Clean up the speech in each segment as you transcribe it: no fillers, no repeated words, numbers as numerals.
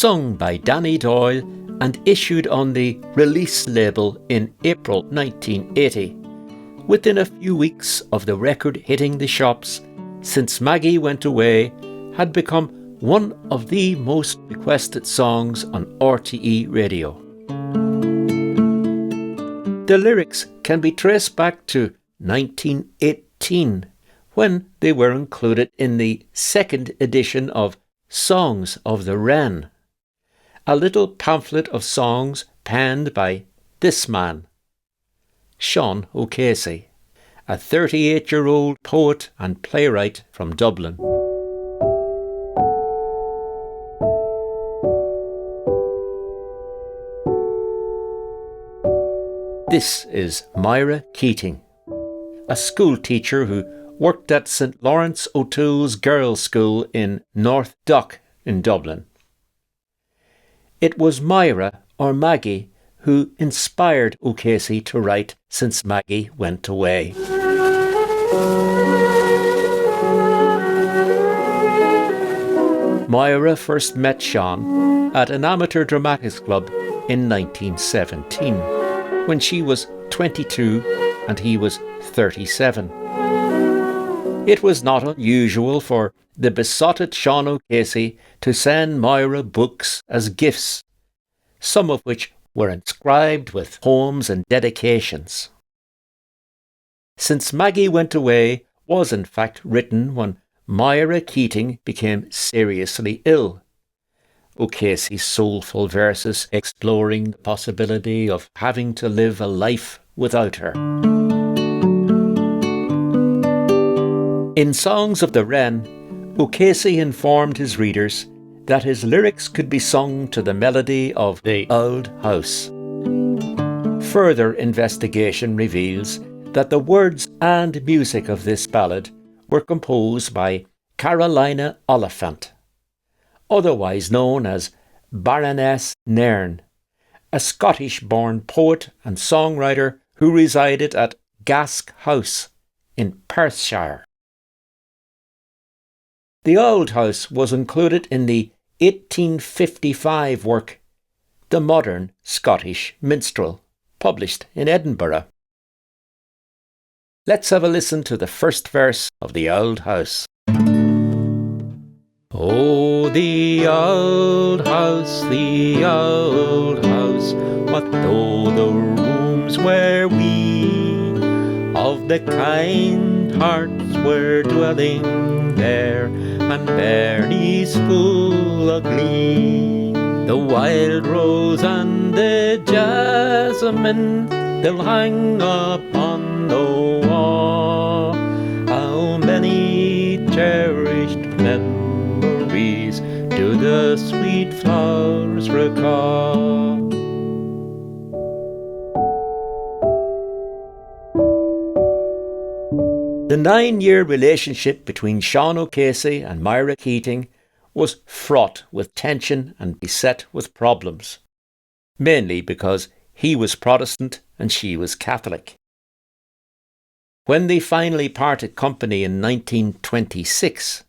sung by Danny Doyle and issued on the Release label in April 1980. Within a few weeks of the record hitting the shops, Since Maggie Went Away had become one of the most requested songs on RTE radio. The lyrics can be traced back to 1918, when they were included in the second edition of Songs of the Wren, a little pamphlet of songs penned by this man, Sean O'Casey, a 38-year-old poet and playwright from Dublin. This is Máire Keating, a school teacher who worked at St Lawrence O'Toole's Girls' School in North Dock in Dublin. It was Máire, or Maggie, who inspired O'Casey to write Since Maggie Went Away. Máire first met Sean at an amateur dramatics club in 1917, when she was 22 and he was 37. It was not unusual for the besotted Sean O'Casey to send Máire books as gifts, some of which were inscribed with poems and dedications. Since Maggie Went Away was in fact written when Máire Keating became seriously ill. O'Casey's soulful verses exploring the possibility of having to live a life without her. In Songs of the Wren, O'Casey informed his readers that his lyrics could be sung to the melody of The Old House. Further investigation reveals that the words and music of this ballad were composed by Carolina Oliphant, otherwise known as Baroness Nairn, a Scottish-born poet and songwriter who resided at Gask House in Perthshire. The Old House was included in the 1855 work The Modern Scottish Minstrel, published in Edinburgh. Let's have a listen to the first verse of The Old House. Oh, the old house, what though the rooms were wee, of the kind hearts were dwelling there, and bairnies full of glee. The wild rose and the jasmine, they'll hang upon the wall. How many cherished memories do the sweet flowers recall? The 9-year relationship between Sean O'Casey and Máire Keating was fraught with tension and beset with problems, mainly because he was Protestant and she was Catholic. When they finally parted company in 1926,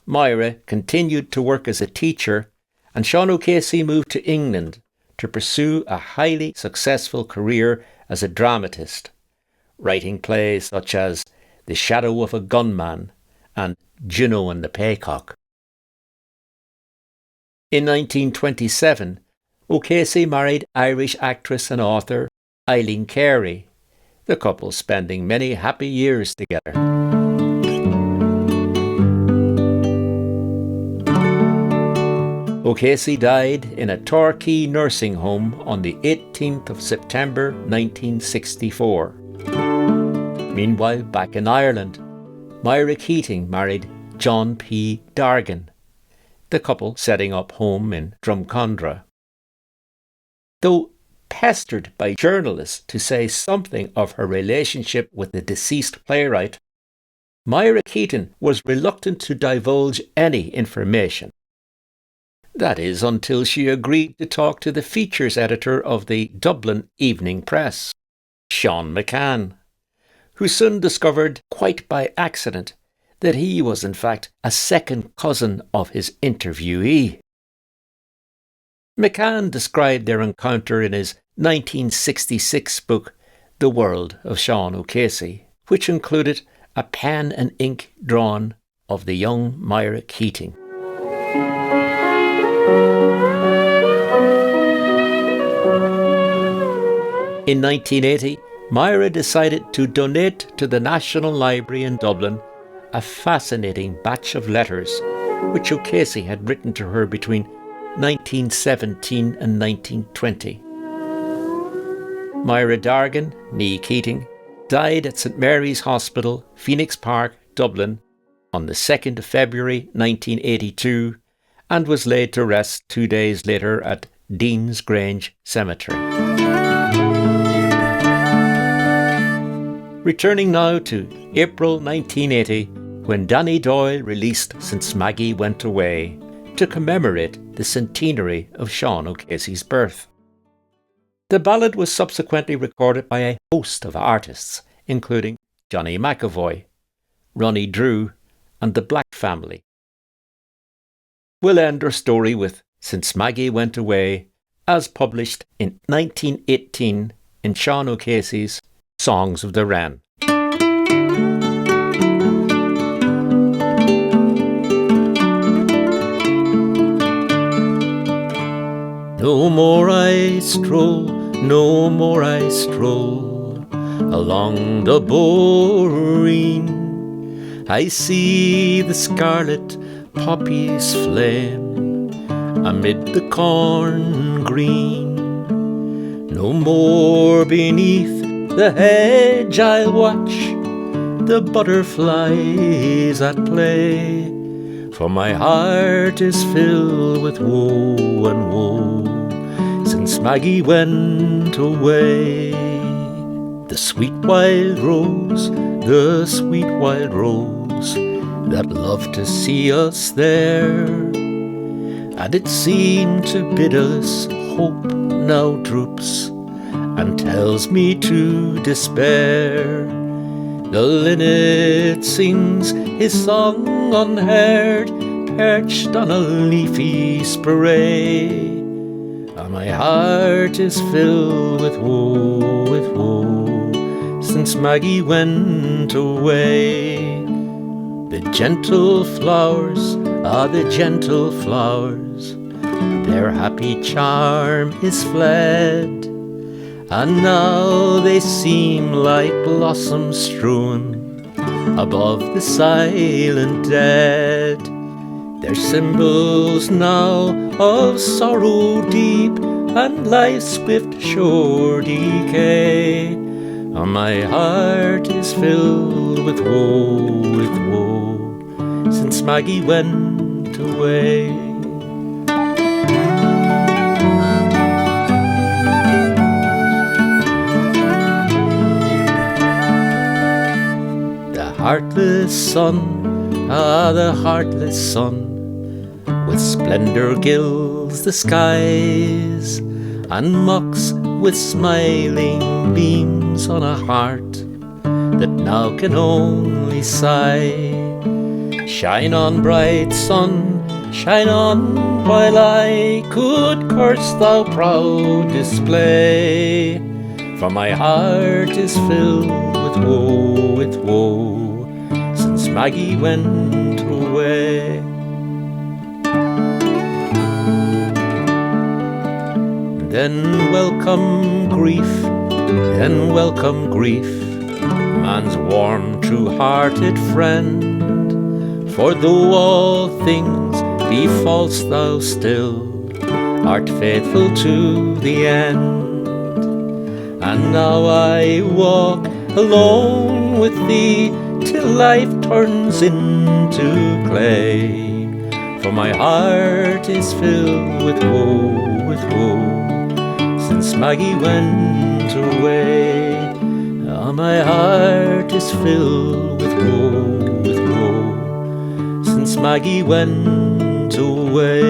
Máire continued to work as a teacher and Sean O'Casey moved to England to pursue a highly successful career as a dramatist, writing plays such as The Shadow of a Gunman and Juno and the Paycock. In 1927, O'Casey married Irish actress and author Eileen Carey, the couple spending many happy years together. O'Casey died in a Torquay nursing home on the 18th of September 1964. Meanwhile, back in Ireland, Máire Keating married John P. Dargan, the couple setting up home in Drumcondra. Though pestered by journalists to say something of her relationship with the deceased playwright, Máire Keating was reluctant to divulge any information. That is, until she agreed to talk to the features editor of the Dublin Evening Press, Sean McCann, who soon discovered, quite by accident, that he was in fact a second cousin of his interviewee. McCann described their encounter in his 1966 book The World of Sean O'Casey, which included a pen and ink drawing of the young Máire Keating. In 1980, Máire decided to donate to the National Library in Dublin a fascinating batch of letters which O'Casey had written to her between 1917 and 1920. Máire Dargan, née Keating, died at St Mary's Hospital, Phoenix Park, Dublin, on the 2nd of February 1982 and was laid to rest 2 days later at Dean's Grange Cemetery. Returning now to April 1980, when Danny Doyle released Since Maggie Went Away to commemorate the centenary of Sean O'Casey's birth. The ballad was subsequently recorded by a host of artists, including Johnny McAvoy, Ronnie Drew, and the Black Family. We'll end our story with Since Maggie Went Away, as published in 1918 in Sean O'Casey's Songs of the Wren. No more I stroll, no more I stroll along the boreen. I see the scarlet poppies flame amid the corn green. No more beneath the hedge I'll watch the butterflies at play, for my heart is filled with woe and woe since Maggie went away. The sweet wild rose, the sweet wild rose that loved to see us there, and it seemed to bid us hope now droops and tells me to despair. The linnet sings his song unheard, perched on a leafy spray, and my heart is filled with woe, since Maggie went away. The gentle flowers are the gentle flowers, their happy charm is fled, and now they seem like blossoms strewn above the silent dead. They're symbols now of sorrow deep and life's swift sure decay, and my heart is filled with woe, since Maggie went away. Heartless sun, the heartless sun, with splendour gilds the skies, and mocks with smiling beams on a heart that now can only sigh. Shine on, bright sun, shine on, while I could curse thou proud display, for my heart is filled with woe, since Maggie went away. Then welcome grief, man's warm, true-hearted friend, for though all things be false, thou still art faithful to the end. And now I walk alone with thee till life turns into clay, for my heart is filled with woe, since Maggie went away. Ah, my heart is filled with woe, since Maggie went away.